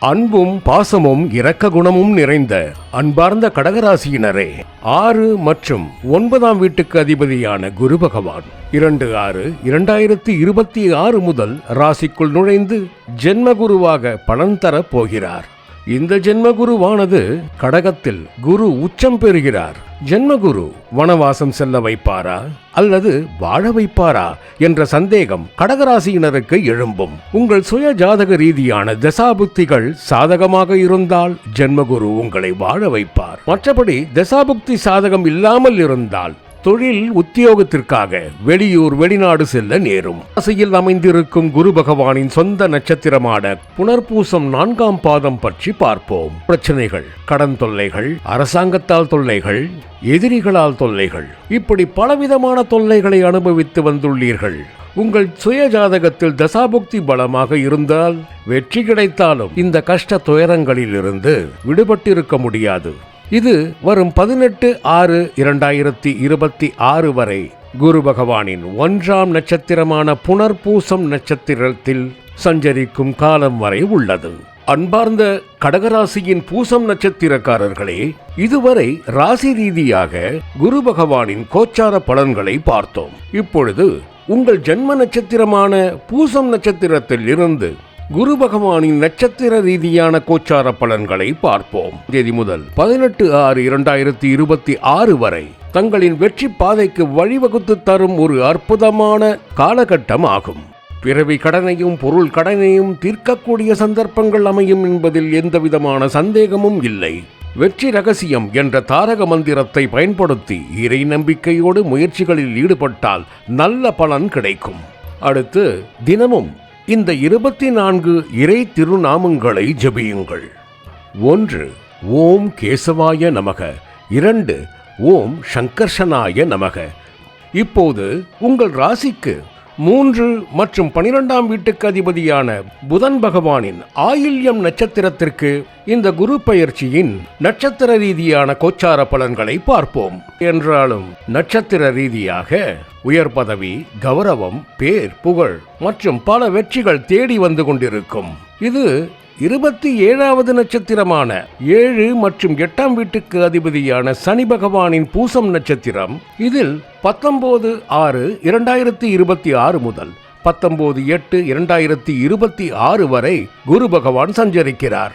அன்பும் பாசமும் இரக்க குணமும் நிறைந்த அன்பார்ந்த கடகராசியினரே, 6 மற்றும் 9ஆம் வீட்டுக்கு அதிபதியான குரு பகவான் 2/6/2026 முதல் ராசிக்குள் நுழைந்து ஜென்மகுருவாக பலன் தரப் போகிறார். இந்த ஜென்மகுருவானது கடகத்தில் குரு உச்சம் பெறுகிறார். ஜென்மகுரு வனவாசம் செல்ல வைப்பாரா அல்லது வாழ வைப்பாரா என்ற சந்தேகம் கடகராசியினருக்கு எழும்பும். உங்கள் சுய ஜாதக ரீதியான தசாபுக்திகள் சாதகமாக இருந்தால் ஜென்மகுரு உங்களை வாழ வைப்பார். மற்றபடி தசாபுக்தி சாதகம் இல்லாமல் இருந்தால் தொழில் உத்தியோகத்திற்காக வெளியூர் வெளிநாடு செல்ல நேரும். ராசியில் அமைந்திருக்கும் குரு பகவானின் சொந்த நட்சத்திரமான புனர்பூசம் 4ஆம் பாதம் பற்றி பார்ப்போம். பிரச்சனைகள், கடன் தொல்லைகள், அரசாங்கத்தால் தொல்லைகள், எதிரிகளால் தொல்லைகள், இப்படி பலவிதமான தொல்லைகளை அனுபவித்து வந்துள்ளீர்கள். உங்கள் சுய ஜாதகத்தில் தசாபுக்தி பலமாக இருந்தால் வெற்றி கிடைத்தாலும் இந்த கஷ்ட துயரங்களிலிருந்து விடுபட்டிருக்க முடியாது. இது வரும் 18/6/2026 வரை குரு பகவானின் 1ஆம் நட்சத்திரமான புனர்பூசம் நட்சத்திரத்தில் சஞ்சரிக்கும் காலம் வரை உள்ளது. அன்பார்ந்த கடகராசியின் பூசம் நட்சத்திரக்காரர்களே, இதுவரை ராசி ரீதியாக குரு பகவானின் கோச்சார பலன்களை பார்த்தோம். இப்பொழுது உங்கள் ஜென்ம நட்சத்திரமான பூசம் நட்சத்திரத்தில் இருந்து குரு பகவானின் நட்சத்திர ரீதியான கோச்சார பலன்களை பார்ப்போம். தேதி முதல் 18/6/2026 வரை தங்களின் வெற்றி பாதைக்கு வழிவகுத்து தரும் ஒரு அற்புதமான காலகட்டம் ஆகும். பிறவி கடனையும் பொருள் கடனையும் தீர்க்கக்கூடிய சந்தர்ப்பங்கள் அமையும் என்பதில் எந்தவிதமான சந்தேகமும் இல்லை. வெற்றி ரகசியம் என்ற தாரக மந்திரத்தை பயன்படுத்தி இறை நம்பிக்கையோடு முயற்சிகளில் ஈடுபட்டால் நல்ல பலன் கிடைக்கும். அடுத்து தினமும் இந்த 24 இறை திருநாமங்களை ஜபியுங்கள். 1. ஓம் கேசவாய நமக. 2. ஓம் சங்கர்ஷனாய நமக. இப்போது உங்கள் ராசிக்கு 3 மற்றும் 12ஆம் வீட்டுக்கு அதிபதியான புதன் பகவானின் ஆயில்யம் நட்சத்திரத்திற்கு இந்த குரு பயிற்சியின் நட்சத்திர ரீதியான கோச்சார பலன்களை பார்ப்போம். என்றாலும் நட்சத்திர ரீதியாக உயர் பதவி, கௌரவம், பேர், புகழ் மற்றும் பல வெற்றிகள் தேடி வந்து கொண்டிருக்கும். இது 27வது நட்சத்திரமான 7 மற்றும் 8ஆம் வீட்டுக்கு அதிபதியான சனி பகவானின் பூசம் நட்சத்திரம். இதில் 19/6/2026 முதல் 19/8/2026 வரை குரு பகவான் சஞ்சரிக்கிறார்.